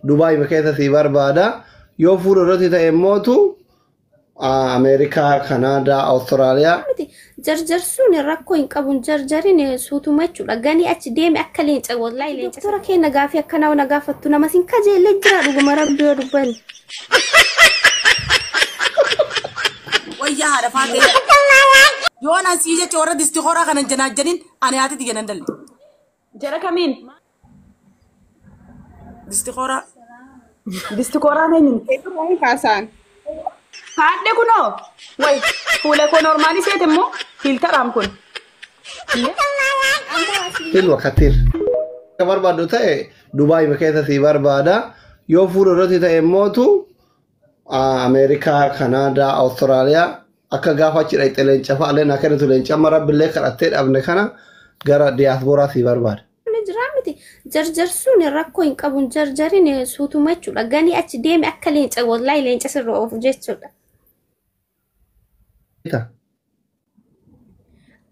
Dubai maketa si barbada yo furo roti ta emotu Amerika, Canada, Australia. جرجر سوني راكوين قبون جرجرين سوتو ماتشو لغاني اتش دي ام اكلين والله لين ترى كي نغافي كنا ونغافتنا مسين كاجي لجرا دوغ مرب يربن ويا هذا فاتي يونا سيجه چورا دستي خورا كان جناجنين انا هاتي دينندل جرا كمين دستي خورا نين كيفو فاسان هادي كنو وي فولا كو نورمالي سيتمو فلتر ام كن Til wakatir. Kabar badu ta Dubai maketa si barbada yo furo roti ta emotu Amerika, Canada, Australia akka gafa ci dai telen chafa alen akere tulen chamara bille karate abne kana gara diaspora si barbada. نجرامتي جرجر سوني راكوين قبون جرجرين سوتو ماتشو لغاني اتش دي ام اكلين والله لين تسر اوف جيتشو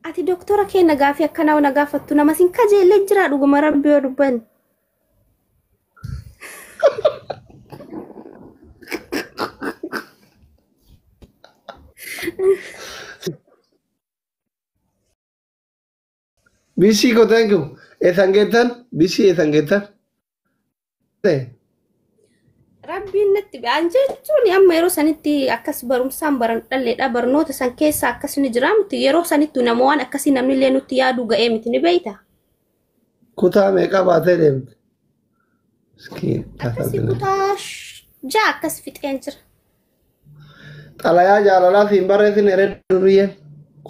ati doktora ke nagafi akkana wa nagafattu nama sin kaje lejjira dugo marabbe rubban Bisi ko thank you. Bisi esangetan. rabbiin natti anjechuun amma yeroo sanitti akkas barumsaan baran dhalleedha barnoota san keessa akkas ni jiraamti yeroo sanitti namoonni akkasii namni illee nutti yaadu ga'ee miti ni beeyta Kutaa meeqa baatee deemte? akkasii kutaa jaa akkas fixeen jira Xalayaa jaalalaa siin barreessin heree duriyyeen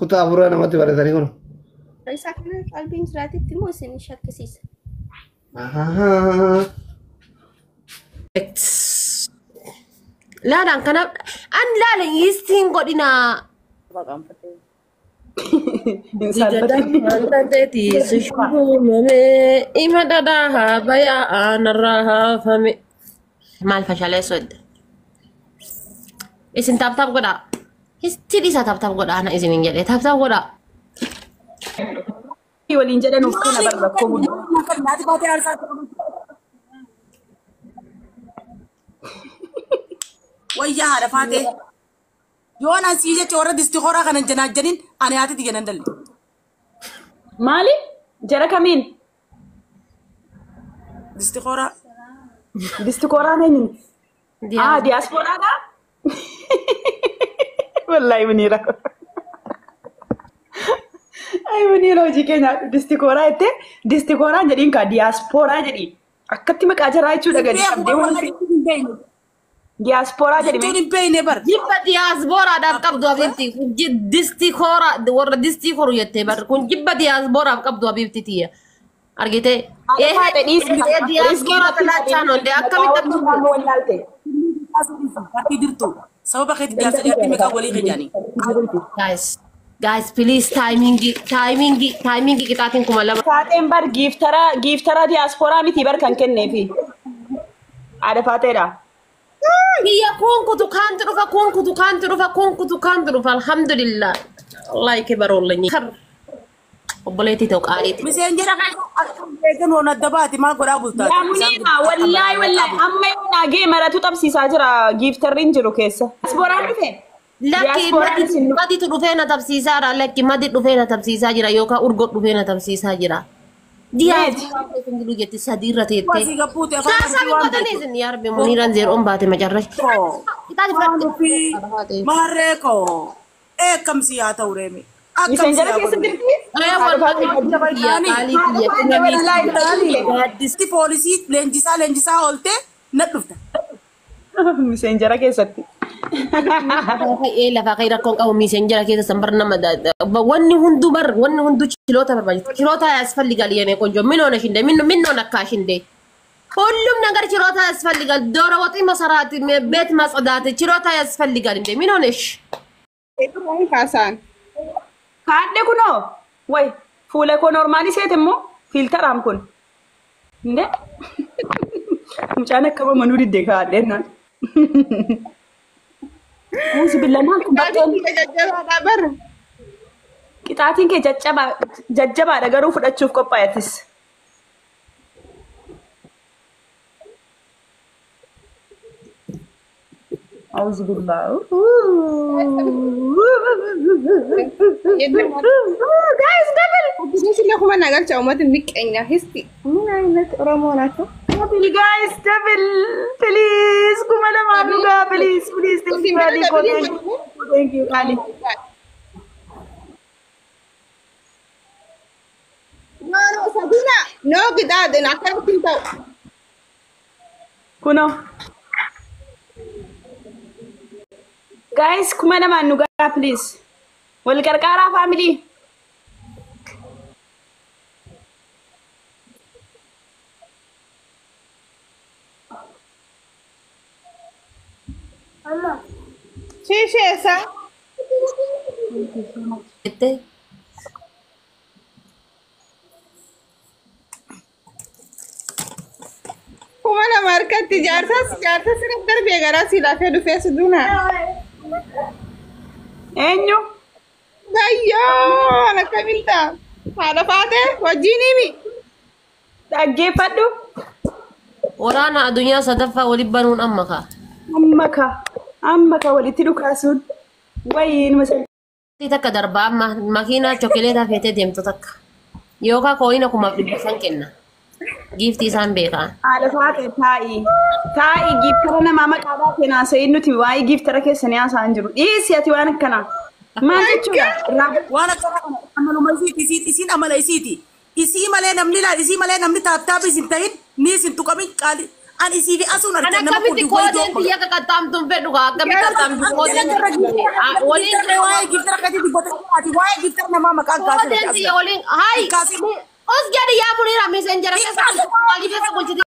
kutaa afuraa namatti barreessanii kun. isaa kana qalbiin jiraatitti immoo isin shakkisiisa لا دان كنا أن لا لا يستين قدنا تأتي سشوفو ممي إما داها بيا أنا راها فمي ما الفشل يسود إسن تاب تاب قدا هستيري تاب تاب قدا أنا إذا من جد تاب تاب قدا ولين جدا نفكنا بربكم ويا هذا فاتي يونا سيجه چورا دستي خورا كان جناجنين انا هاتي دينندل مالي جرا كمين دستي خورا نين دياسبورا دا والله منيرا اي منيرا جي كنا دستي خورا جدين كا دياسبورا جدي اكتي مكاجرا يچو دغدي ابدي diaspora jadi جيب diaspora داب قبضوا بيبتي جد دستي خورا ور دستي خورو يتبر كون جيب diaspora قبضوا بيبتي تي argite diaspora talachano de akami dirtu sababa khati diaspora meka wali khajani guys please timing kitatin kumala faten bar giftara diaspora miti bar kan kennefi ada fatera هي كونكو تكانترو الحمد لله الله يكبر والله خر وبليتي توقعيتي مسنجر كان هو ندباتي ما قرا بوتا يا منيما والله اما يونا جي مراتو تبسي ساجرا جيفتر رينجرو كيسا اسبورا فين لكن ما دي تدفينا تبسيسا لكن ما دي تدفينا تبسيسا جرا يوكا ارغوت دفينا تبسيسا جرا dia dulu jadi sadira tete sasa kita nih ya Rabbi muniran zero bate majarra kita di mareko kam siya tauremi misenjara ke sendiri disti polisi lenjisa olte nadufta misenjara ke satti lafa khayra kon qaw misenjara ke sambarna madada wanni hundu chilota yasfalligal yene konjo minona shinde minno nakashinde ሁሉም ነገር ችሎታ ያስፈልጋል ዶሮ ወጥ መስራት ቤት ማጽዳት ችሎታ ያስፈልጋል እንዴ ምን ሆነሽ كيفو فاسان ካደ ኩኖ ወይ ፉለ ኮ ኖርማሊ ሴትሞ ፊልተር አምኩን እንዴ ሙጫነ ከመ መኑሪ ደካደና ሙዚ ቢለማ ኩባቶን በር ቂጣቲን ከ ጀጀባ ነገሩ ፍዳችሁፍ ቆጳያትስ Auzubillah. Guys, double. Ini sih aku mana agak cuma tuh mikirnya histi. Mana ini orang mana tuh? Double guys, double. Please, kumala maduga, please, please. Thank you, Ali. Thank you, Ali. No, Sabina. No, kita ada nak kan kita. Kuno. Guys, kumala maduga, please. Wal karkara family. Sisi esa. Ete. Kumana market tijarta sirf beegara silaafee dhufee suduna. Enyu. Gayyoo nakka milta. Haadha faate wajjiniimi. Dhaggeeffadhu. Waraana addunyaa sadaffaa waliin banuun amma kaa. Amma ka walitti dhukaasuun wayiin masal. Takka darbaa amma makiinaa chokkoleetaa feetee deemtu takka. Yookaan kooyina kumaaf dhibbisan kenna. Giiftii isaan beekaa. Haadha faate taa'ii giiftara namaa maqaadhaa keenaa sa'in nuti waa'ee giiftara keessanii haasa'an jiru. Dhiisi ati waan akkanaa. Maal jechuudha? Waan akkana kana amaluma isiin amala isiiti. Isii malee namni laal isii malee namni taaptaap isin ta'in ni isin tuqamin qaali. An isii fi asuun Ana argina nama akkamitti koodii wayii koodeen biyya qaqqaamtuun fedhu kaa akkamitti qaqqaamtu koodeen waliin waa'ee giftara akkasii dubbata ati waa'ee giftara namaa maqaan koodeen biyya waliin hayi os jedhi yaa munira messenjera keessa waliin keessa bulchiti